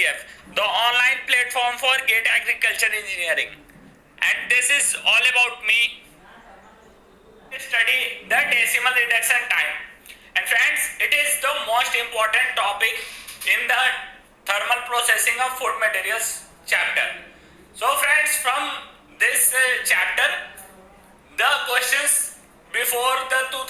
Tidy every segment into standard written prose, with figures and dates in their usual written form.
IGF, the online platform for GATE Agriculture Engineering. And this is all about me. Study the decimal reduction time. And friends, it is the most important topic in the thermal processing of food materials chapter. So friends, from this chapter, the questions before the 2010,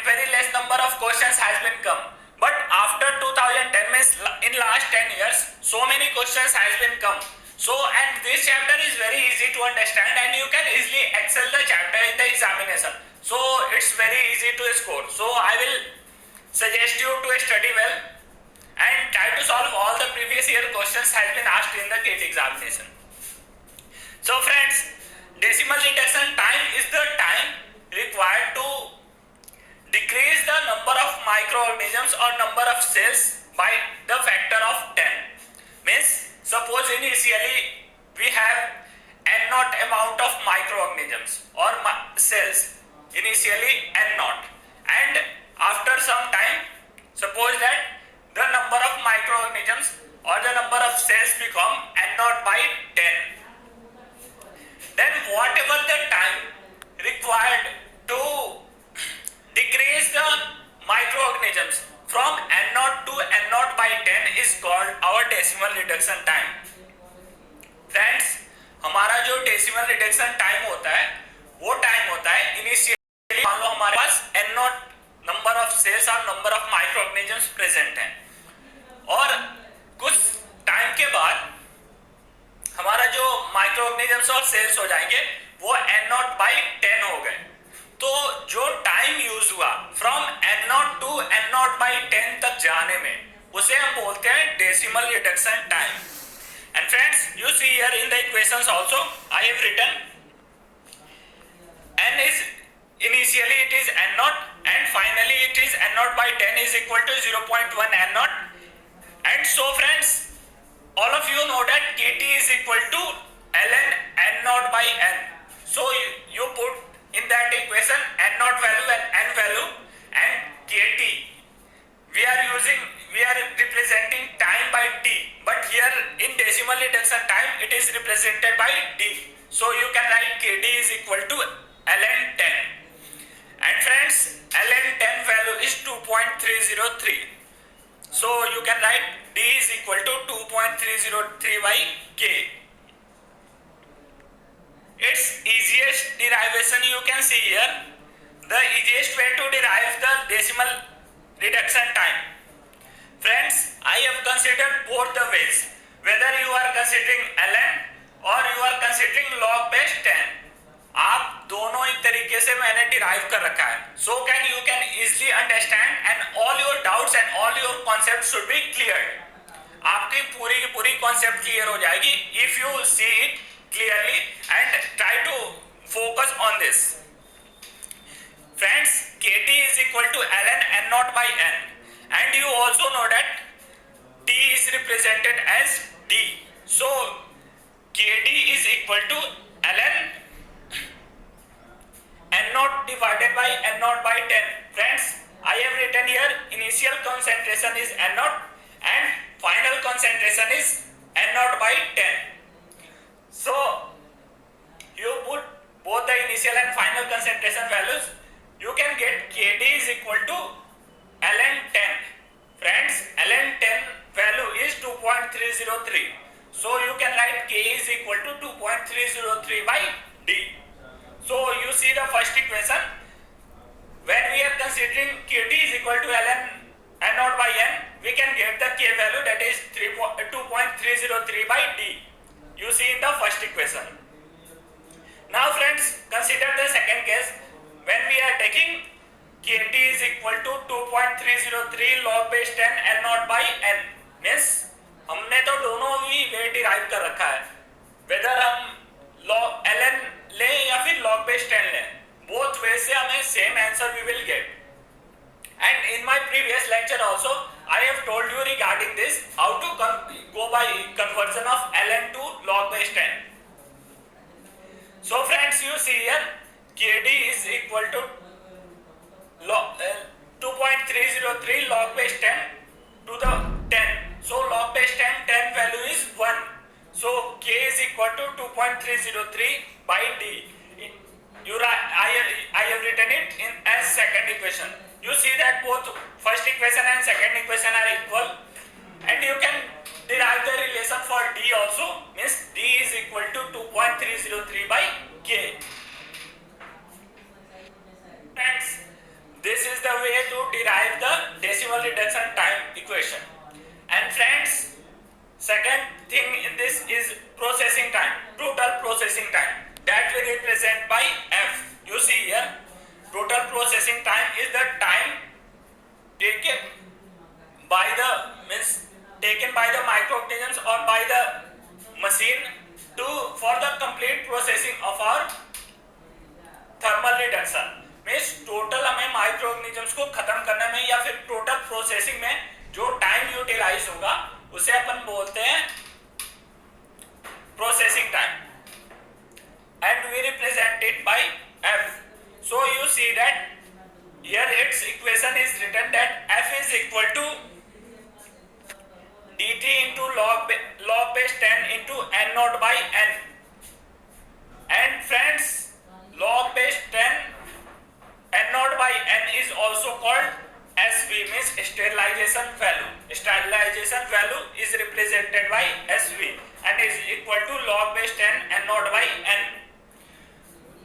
very less number of questions has been come. But after 2010 means in last 10 years, so many questions has been come. So and this chapter is very easy to understand and you can easily excel the chapter in the examination. So it's very easy to score. So I will suggest you to study well and try to solve all the previous year questions has been asked in the GATE examination. So friends, decimal reduction time is the time required to decrease the number of microorganisms or number of cells by the factor of 10. Means suppose initially we have n naught amount of microorganisms or cells, initially n naught, and after some time suppose that the number of microorganisms or the number of cells become n naught by 10. Then whatever the time required to decrease the microorganisms from n naught to n naught by 10 is called our decimal reduction time. Friends, हमारा जो decimal reduction time होता है वो time होता है initially मान लो हमारे पास n naught number of cells और नंबर ऑफ माइक्रोऑर्गेनिजम्स प्रेजेंट हैं और कुछ टाइम के बाद हमारा जो माइक्रोऑर्गेनिजम्स और सेल्स हो जाएंगे वो n naught by 10 हो गए. तो जो टाइम यूज हुआ from n naught to n naught by 10 तक जाने में उसे हम बोलते हैं decimal reduction time. And friends, you see here in the equations also I have written n is initially it is n naught and finally it is n naught by 10 is equal to 0.1 n naught. And so friends, all of you know that kT is equal to ln n naught by n. So you put in that equation n naught value and n value and kT. We are representing time by t, but here in decimal reduction time it is represented by d. So you can write kd is equal to ln 10. And friends, ln 10 value is 2.303. So you can write d is equal to 2.303 by k. Its easiest derivation you can see here. The easiest way to derive the decimal reduction time. Friends, I have considered both the ways. Whether you are considering ln or you are considering log base 10. आप दोनों एक तरीके से मैंने derive कर रखा है. So you can easily understand and all your doubts and all your concepts should be cleared. आपकी पूरी की पूरी concept clear हो जाएगी if you see it clearly and try to focus on this. Friends, kT is equal to ln n naught by n, and you also know that t is represented as d. So kd is equal to ln n naught divided by n naught by 10. Friends, I have written here initial concentration is n naught and final concentration is n naught by 10. So you put both the initial and final concentration values, you can get kd is equal to ln 10. Friends, ln 10 value is 2.303. So you can write k is equal to 2.303 by d. So you see the first equation. When we are considering kd is equal to ln n naught by n, we can get the k value that is 2.303 by d. You see in the first equation. Now friends, consider the second case. When we are taking kT is equal to 2.303 log base 10 n naught by n. Means हमने तो दोनों ही वे derive कर रखा है. Whether हम log ln लें या फिर log base 10 लें, both ways से हमें same answer we will get. And in my previous lecture also, I have told you regarding this how to go by conversion of ln to log base 10. So friends, you see here kd is equal to 2.303 log base 10 to the 10. So log base 10 value equal to 2.303 by D. I have written it in as second equation. You see that both first equation and second equation are equal, and you can derive the relation for D also, means D is equal to 2.303 by K. Friends, this is the way to derive the decimal reduction time equation. And friends, second thing in this is processing time, total processing time, that we represent by F. You see here, total processing time is the time taken by the microorganisms or by the machine for the complete processing of our thermal reduction. Means total हमें micro organisms को खत्म करने में या फिर total processing में जो time utilize होगा उसे अपन बोलते हैं processing time, and we represent it by F. So you see that here its equation is written that F is equal to dt into log base 10 into n naught by n. And friends, log base 10 n naught by n is also called SV, means sterilization value. Sterilization value is represented by SV and is equal to log base 10 n naught by n.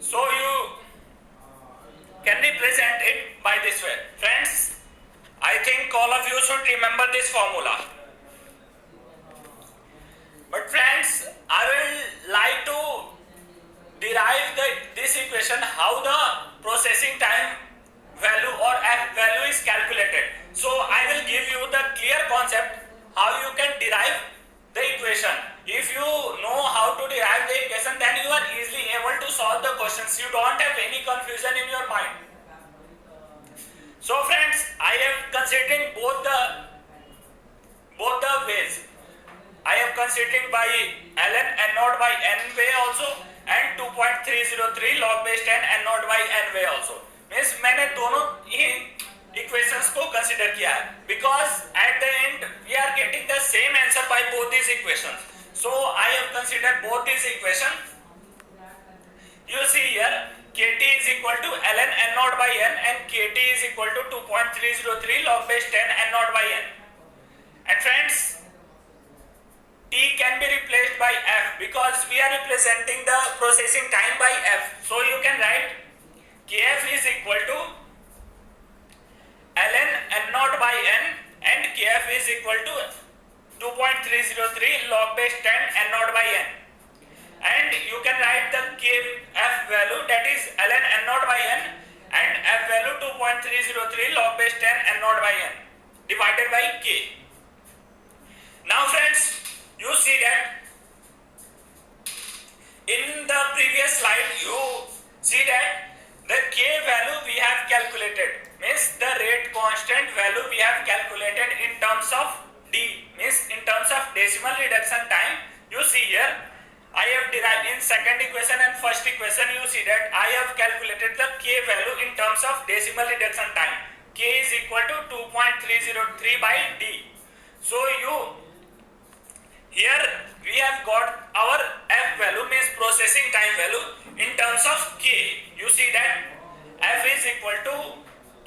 So you can represent it by this way. Friends, I think all of you should remember this formula. But friends, I will like to derive this equation, how the processing time value or F value is calculated. So I will give you the clear concept how you can derive the equation. If you know how to derive the equation, then you are easily able to solve the questions. You don't have any confusion in your mind. So friends, I am considering both the ways. I am considering by ln n naught by n way also and 2.303 log base 10 n naught by n way also. Means मैंने दोनों ही equations को consider किया है, because at the end we are getting the same answer by both these equations. So I have considered both these equations. You see here, kt is equal to ln n naught by n and kt is equal to 2.303 log base 10 n naught by n. And friends, T can be replaced by F because we are representing the processing time by F. So you can write Kf is equal to ln n naught by n and Kf is equal to 2.303 log base 10 n naught by n. And you can write the Kf value, that is ln n naught by n, and F value 2.303 log base 10 n naught by n divided by K. Now friends, you see that in the previous slide you see that the K value we have calculated, means the rate constant value we have calculated in terms of D, means in terms of decimal reduction time. You see here, I have derived in second equation and first equation, you see that I have calculated the K value in terms of decimal reduction time. K is equal to 2.303 by D. So here we have got our F value, means processing time value in terms of K. You see that F is equal to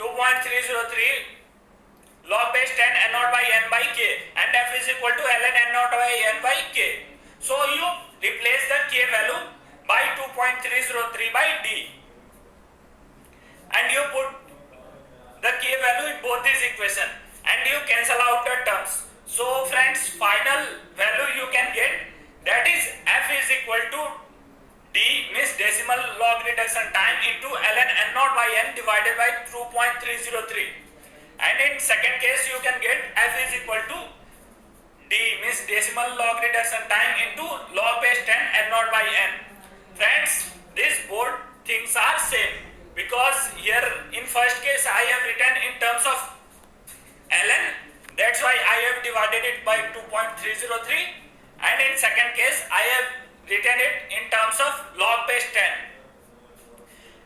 2.303 log base 10 n naught by n by K, and F is equal to ln n naught by n by K. So you replace the K value by 2.303 by D and you put the K value in both these equations and you cancel out the terms. So friends, final value you can get, that is F is equal to D, means decimal log reduction time, into ln n naught by n divided by 2.303. And in second case you can get F is equal to D, means decimal log reduction time, into log base 10 n naught by n. Friends, these both things are same, because here in first case I have written in terms of ln, that's why I have divided it by 2.303, and in second case I have written it in terms of log base 10.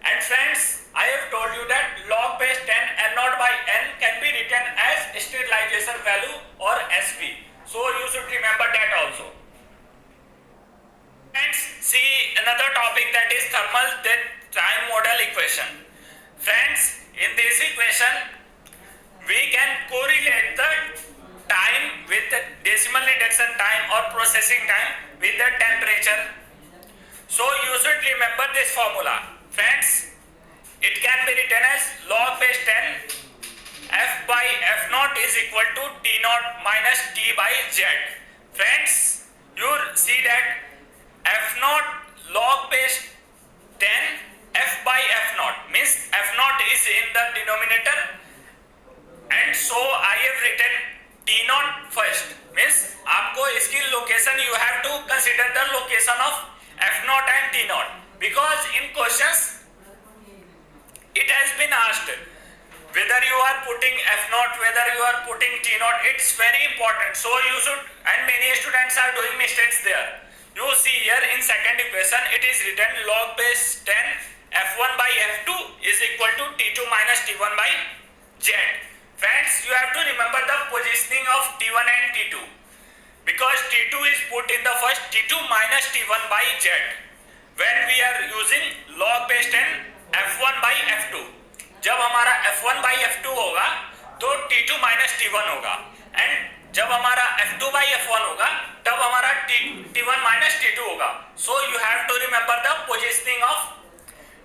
And friends, I have told you that log base 10 n naught by n can be written as sterilization value or SV. So you should remember that also. Friends, see another topic, that is thermal time model equation. Friends, in this equation, we can correlate the time with the decimal reduction time or processing time with the temperature. So you should remember this formula. Friends, it can be written as log base 10 F by F naught is equal to T naught minus T by Z. Friends, you see that F naught log base 10 F by F naught means F naught is in the denominator, and so I have written T naught first, means आपको इसकी location, you have to consider the location of F naught and T naught, because in questions it has been asked whether you are putting F naught, whether you are putting T naught. It's very important, so you should, and many students are doing mistakes there. You see here in second equation it is written log base 10 F1 by F2 is equal to T2 minus T1 by Z. Friends, you have to remember the positioning of T1 and T2, because T2 is put in the first, T2 minus T1 by Z. When we are using log base 10 F1 by F2, जब हमारा F1 by F2 होगा तो T2 minus T1 होगा, and जब हमारा F2 by F1 होगा तब हमारा T1 minus T2 होगा. So you have to remember the positioning of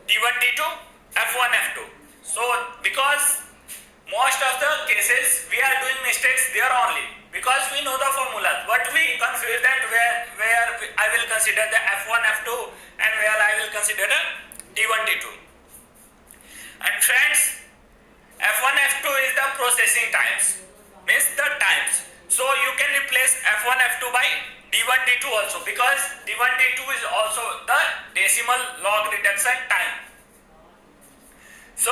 T1 T2 F1 F2. So because most of the cases we are doing mistakes there only, because we know the formulas, but we confuse that where I will consider the F1 F2 and where I will consider the T1 T2. And friends, F1 F2 is the processing times, means the times. So you can replace F1 F2 by D1 D2 also, because D1 D2 is also the decimal log reduction time. So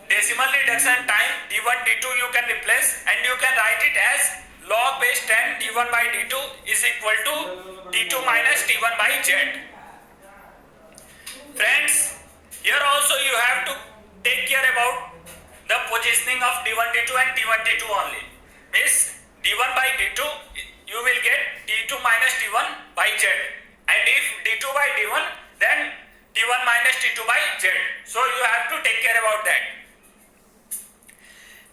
decimal reduction time D1 D2 you can replace, and you can write it as log base 10 D1 by D2 is equal to T2 minus T1 by Z. Friends, here also you have to take care about the positioning of D1 D2 and T1 T2 only. Means D1 by D2 you will get T2 minus T1 by Z, and if D2 by D1 then T1 minus T2 by Z. So you have to take care about that.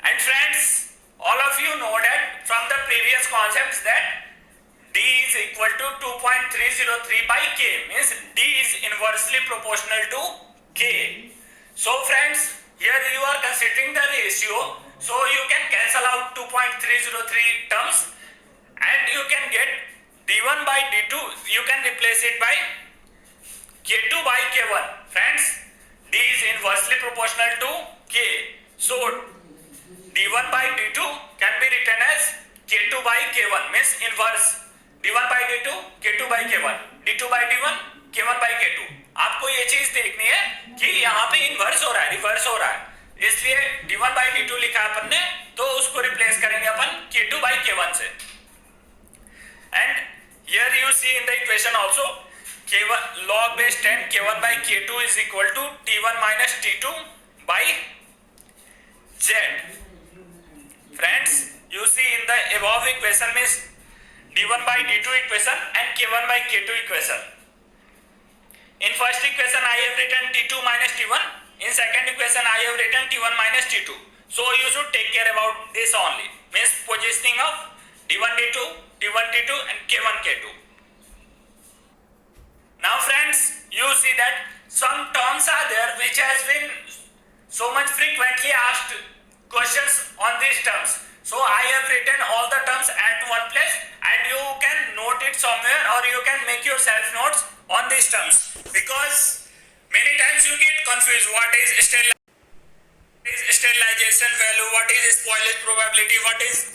And friends, all of you know that from the previous concepts that D is equal to 2.303 by K, means D is inversely proportional to K. So friends, here you are considering the ratio, so you can cancel out 2.303 terms and you can get D1 by D2, you can replace it by K2 by K1. Friends, D is inversely proportional to K, so D1 by D2 can be written as K2 by K1, means inverse D1 by D2 K2 by K1, D2 by D1 K1 by K2. आपको ये चीज देखनी है कि यहाँ पे inverse हो रहा है, रिवर्स हो रहा है, इसलिए D1 by D2 लिखा अपन ने, तो उसको रिप्लेस करेंगे अपन K2 by K1 से. And here you see in the equation also K1 log base 10 K1 by K2 is equal to T1 minus T2 by Z. Friends, you see in the above equation means D1 by D2 equation and K1 by K2 equation. In first equation I have written T2 minus T1, in second equation I have written T1 minus T2. So you should take care about this only, means positioning of D1 D2, T1 T2 and K1 K2. Now friends, you see that some terms are there which has been so much frequently asked questions on these terms. So I have written all the terms at one place and you can note it somewhere, or you can make yourself notes on these terms, because many times you get confused. What is sterilization value, what is spoilage probability, what is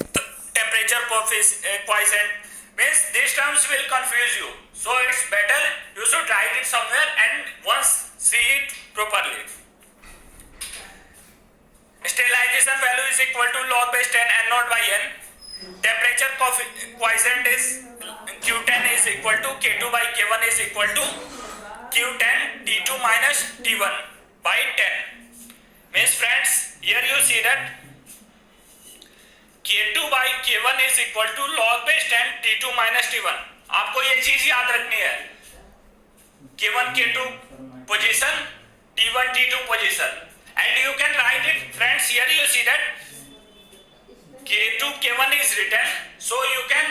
temperature coefficient, means these terms will confuse you. So it's better you should write it somewhere and once see it properly. Sterilization value is equal to log base 10 N naught by N. Temperature coefficient is Q10 is equal to K2 by K1 is equal to Q10 T2 minus T1 by 10. Means friends, here you see that K2 by K1 is equal to log base 10 T2 minus T1. आपको ये चीज याद रखनी है, K1 K2 position, T1 T2 position, and you can write it friends. Here you see that K2 K1 is written, so you can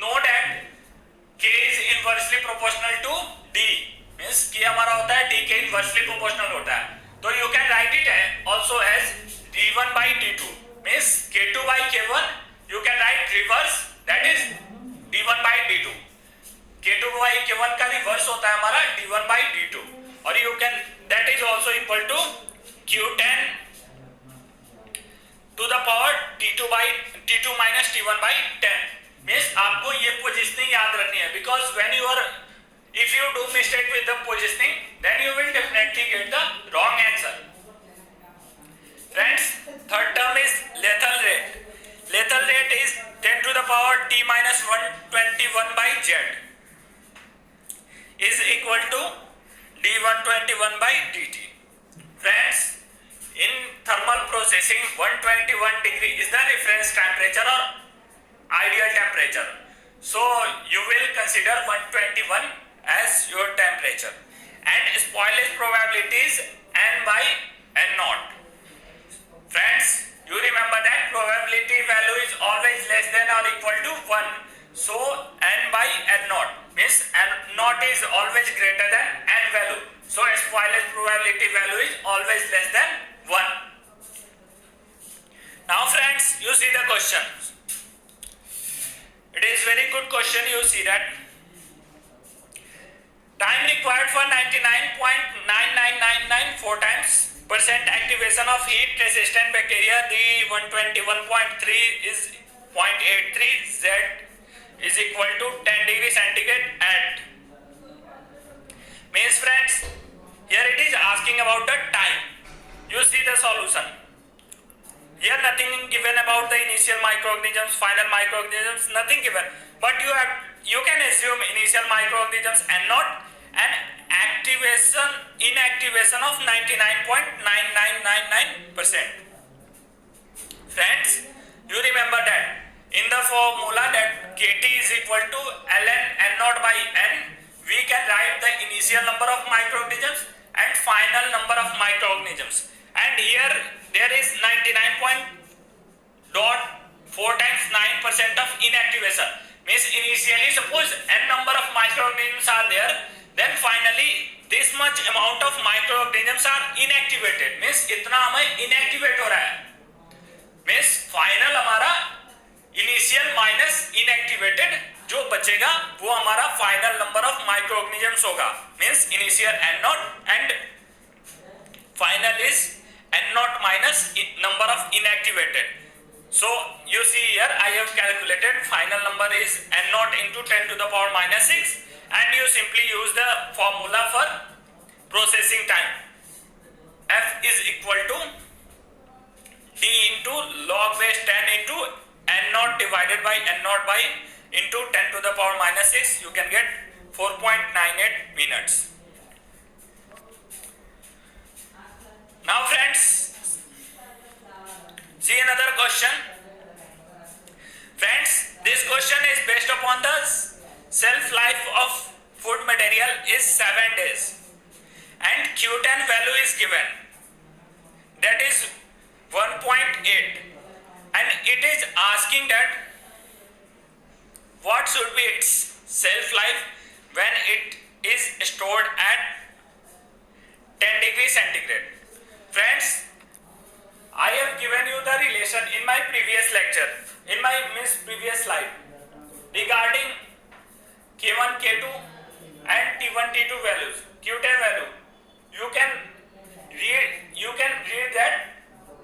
know that K is inversely proportional to D, means K हमारा होता है D के inversely proportional होता है, तो you can write it also as D1 by D2, means K2 by K1 you can write reverse, that is D1 by D2. K2 by K1 का reverse होता है हमारा D1 by D2, और you can that is also equal to Q10 to the power T2 by T2 minus T1 by 10. means आपको ये positioning याद रखनी है, because when you are if you do mistake with the positioning then you will definitely get the wrong answer. Friends, third term is lethal rate. Lethal rate is 10 to the power T minus 121 by Z is equal to D121 by dt. Friends, in thermal processing 121 degree is the reference temperature or ideal temperature, so you will consider 121 as your temperature, and spoilage probability is n by n naught. Friends, you remember that probability value is always less than or equal to 1, so n by n naught means n naught is always greater than n value, so spoilage probability value is always less than 1. Now friends, you see the question. It is very good question. You see that time required for 99.9994 times percent activation of heat resistant bacteria, the 121.3 is 0.83, Z is equal to 10 degree centigrade at, means friends, here it is asking about the time. You see the solution. Here nothing given about the initial microorganisms, final microorganisms, nothing given. But you can assume initial microorganisms and not an inactivation of 99.9999%. Friends, you remember that in the formula that Kt is equal to ln n naught by n, we can write the initial number of microorganisms and final number of microorganisms. And here there is 99.4 times 9% of inactivation, means initially suppose n number of microorganisms are there, then finally this much amount of microorganisms are inactivated, means इतना हमें inactivate हो रहा है, means final हमारा initial minus inactivated जो बचेगा वो हमारा final number of microorganisms होगा, means initial n naught and final is n naught minus number of inactivated. So you see here I have calculated final number is n naught into 10 to the power minus 6, and you simply use the formula for processing time. F is equal to T into log base 10 into n naught divided by n naught by into 10 to the power minus 6, you can get 4.98 minutes. Now friends, see another question. Friends, this question is based upon the shelf life of food material is 7 days and Q10 value is given, that is 1.8, and it is asking that what should be its shelf life when it is stored at 10 degree centigrade. Friends, I have given you the relation in my previous lecture, in my previous slide, regarding K1, K2 and T1, T2 values, Q10 value. You can read that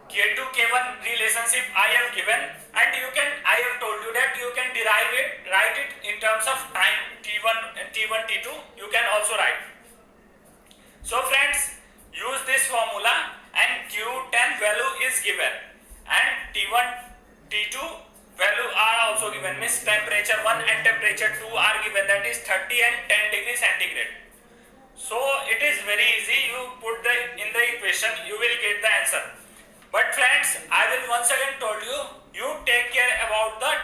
K2, K1 relationship I have given, and I have told you that you can write it in terms of time T1, T2, you can also write. So friends, use this formula and Q10 value is given and T1, T2 value are also given, means temperature 1 and temperature 2 are given, that is 30 and 10 degree centigrade. So it is very easy, you put in the equation, you will get the answer. But friends, I will once again told you, you take care about the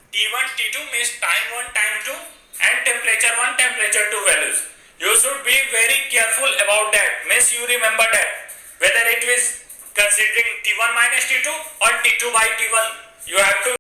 T1, T2 T2 means time 1, time 2 and temperature 1, temperature 2 values. You should be very careful about that. Means you remember that whether it is considering T1 minus T2 or T2 by T1. You have to